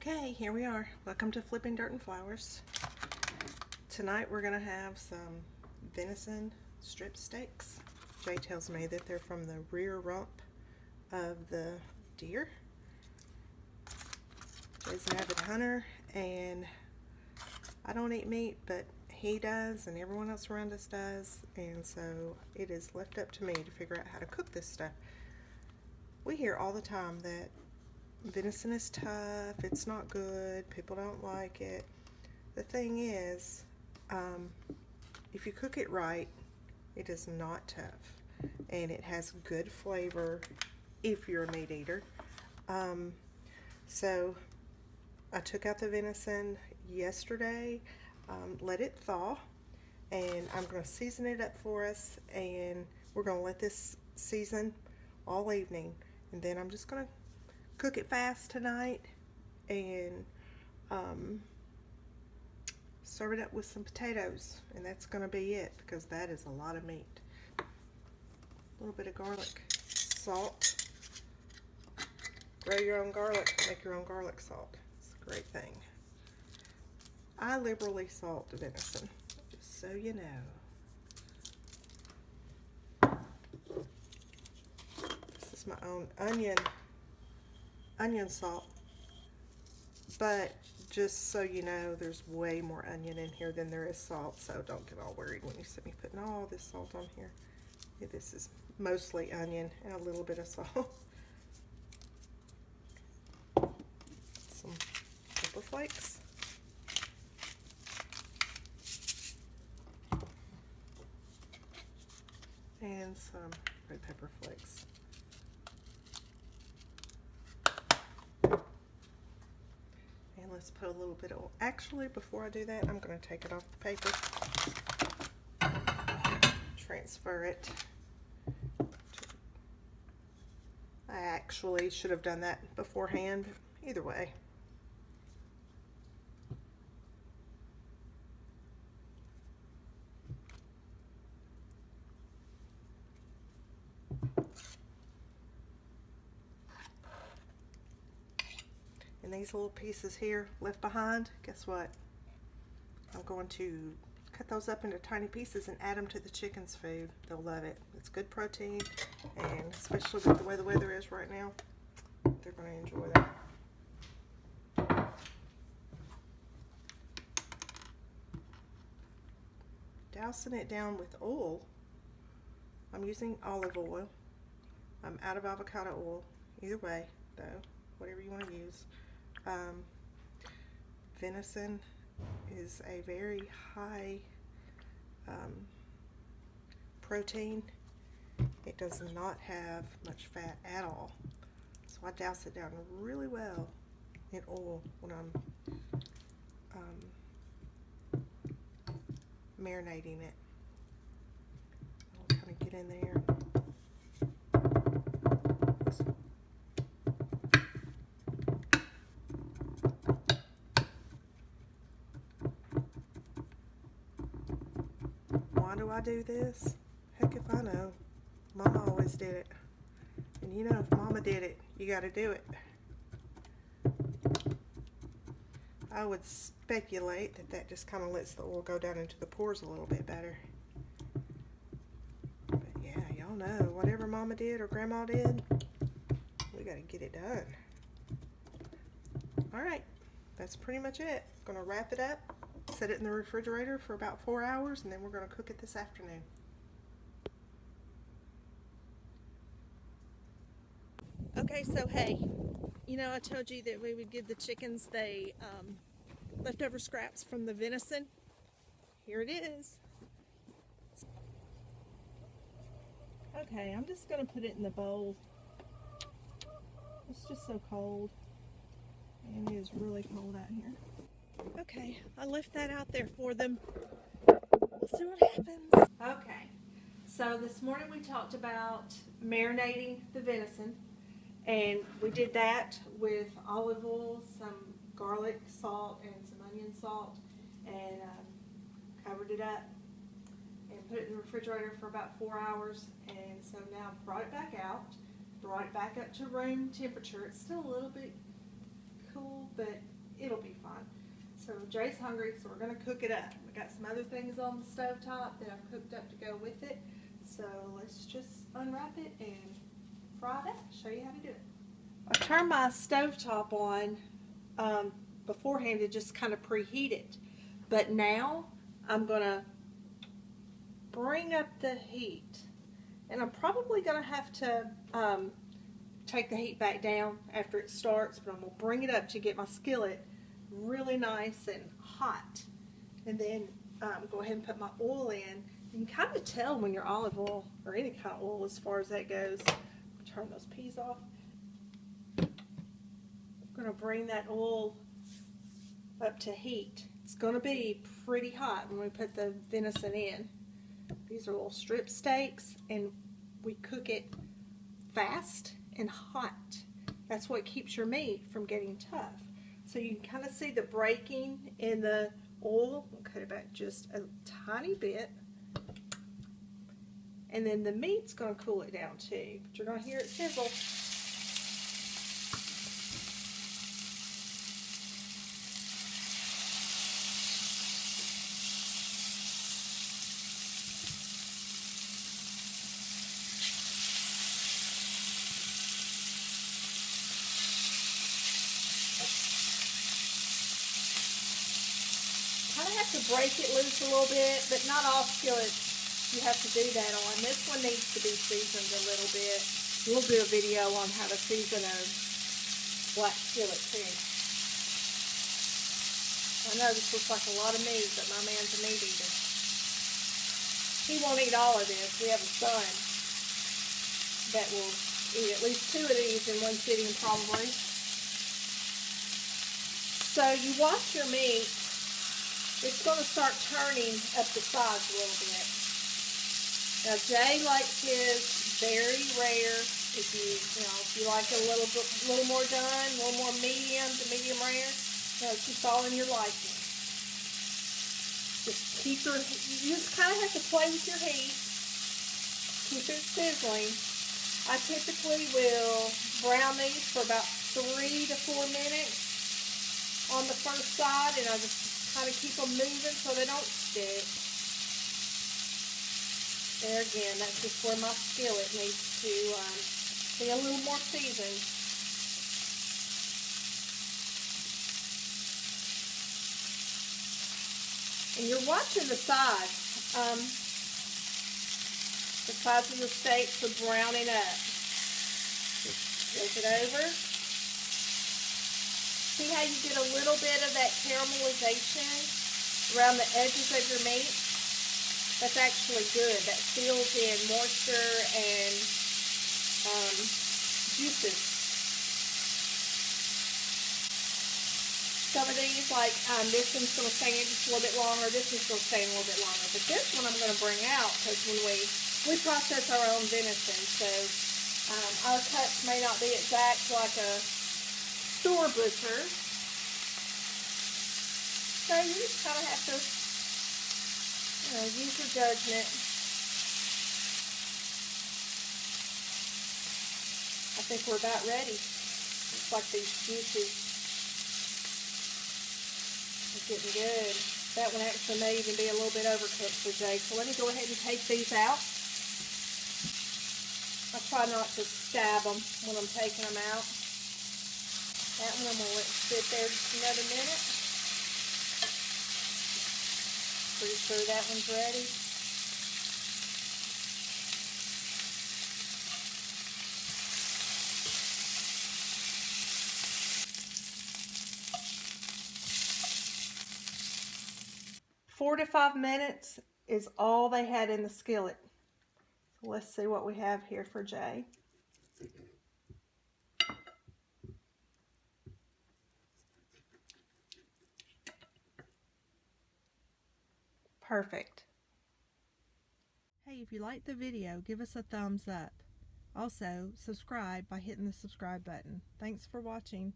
Okay, here we are. Welcome to Flipping Dirt and Flowers. Tonight we're going to have some venison strip steaks. Jay tells me that they're from the rear rump of the deer. Jay's an avid hunter, and I don't eat meat, but he does, and everyone else around us does, and so it is left up to me to figure out how to cook this stuff. We hear all the time that venison is tough, it's not good, people don't like it. The thing is, if you cook it right, it is not tough, and it has good flavor if you're a meat eater. So I took out the venison yesterday, let it thaw, and I'm going to season it up for us, and we're going to let this season all evening, and then I'm just going to cook it fast tonight and serve it up with some potatoes, and that's going to be it, because that is a lot of meat. A little bit of garlic salt. Grow your own garlic, make your own garlic salt. It's a great thing. I liberally salt the venison, just so you know. This is my own onion salt, but just so you know, there's way more onion in here than there is salt, so don't get all worried when you see me putting all this salt on here. This is mostly onion and a little bit of salt. Some pepper flakes. And some red pepper flakes. And let's put a little bit of oil. Actually, before I do that, I'm going to take it off the paper. Transfer it. I actually should have done that beforehand, but either way. And these little pieces here left behind, guess what? I'm going to cut those up into tiny pieces and add them to the chicken's food. They'll love it. It's good protein, and especially with the way the weather is right now, they're going to enjoy that. Dousing it down with oil. I'm using olive oil. I'm out of avocado oil. Either way, though, whatever you want to use. Venison is a very high protein. It does not have much fat at all, so I douse it down really well in oil when I'm marinating it. I'll kind of get in there. Why do I do this? Heck if I know. Mama always did it. And you know, if Mama did it, you got to do it. I would speculate that that just kind of lets the oil go down into the pores a little bit better. But yeah, y'all know, whatever Mama did or Grandma did, we got to get it done. Alright, that's pretty much it. Gonna wrap it up, set it in the refrigerator for about 4 hours, and then we're going to cook it this afternoon. Okay, so hey, you know I told you that we would give the chickens the leftover scraps from the venison. Here it is. Okay, I'm just going to put it in the bowl. It's just so cold, and it is really cold out here. Okay, I left that out there for them. We'll see what happens. Okay, so this morning we talked about marinating the venison, and we did that with olive oil, some garlic salt, and some onion salt, and covered it up and put it in the refrigerator for about 4 hours. And so now I've brought it back out, brought it back up to room temperature. It's still a little bit cool, but So Jay's hungry, so we're gonna cook it up. We got some other things on the stove top that I've cooked up to go with it. So let's just unwrap it and fry it up. Show you how to do it. I turned my stove top on beforehand to just kind of preheat it. But now I'm gonna bring up the heat, and I'm probably gonna have to take the heat back down after it starts, but I'm gonna bring it up to get my skillet really nice and hot, and then go ahead and put my oil in. You can kind of tell when your olive oil or any kind of oil as far as that goes. Turn those peas off. I'm gonna bring that oil up to heat. It's gonna be pretty hot when we put the venison in. These are little strip steaks, and we cook it fast and hot. That's what keeps your meat from getting tough. So you can kind of see the breaking in the oil. We'll cut it back just a tiny bit. And then the meat's going to cool it down too. But you're going to hear it sizzle. Kind of have to break it loose a little bit, but not all skillets you have to do that on. This one needs to be seasoned a little bit. We'll do a video on how to season a black skillet too. I know this looks like a lot of meat, but my man's a meat eater. He won't eat all of this. We have a son that will eat at least 2 of these in one sitting probably. So you watch your meat. It's going to start turning up the sides a little bit. Now Jay likes his very rare. If you like it a little more done, a little more medium to medium rare, it's just all in your liking. You just kind of have to play with your heat. Keep it sizzling. I typically will brown these for about 3 to 4 minutes on the first side, and I just kind of keep them moving so they don't stick. There again, that's just where my skillet needs to be a little more seasoned. And you're watching the sides. The sides of your steaks are browning up. Just flip it over. See how you get a little bit of that caramelization around the edges of your meat? That's actually good. That fills in moisture and juices. Some of these, like this one's going to stay in just a little bit longer. This one's going to stay in a little bit longer. But this one I'm going to bring out because when we process our own venison, so our cuts may not be exact like a store butcher. So you just kind of have to use your judgment. I think we're about ready. Looks like these juices are getting good. That one actually may even be a little bit overcooked for Jay. So let me go ahead and take these out. I try not to stab them when I'm taking them out. That one I'm going to let sit there just another minute. Pretty sure that one's ready. Four to 5 minutes is all they had in the skillet. So let's see what we have here for Jay. Perfect. Hey, if you liked the video, give us a thumbs up. Also, subscribe by hitting the subscribe button. Thanks for watching.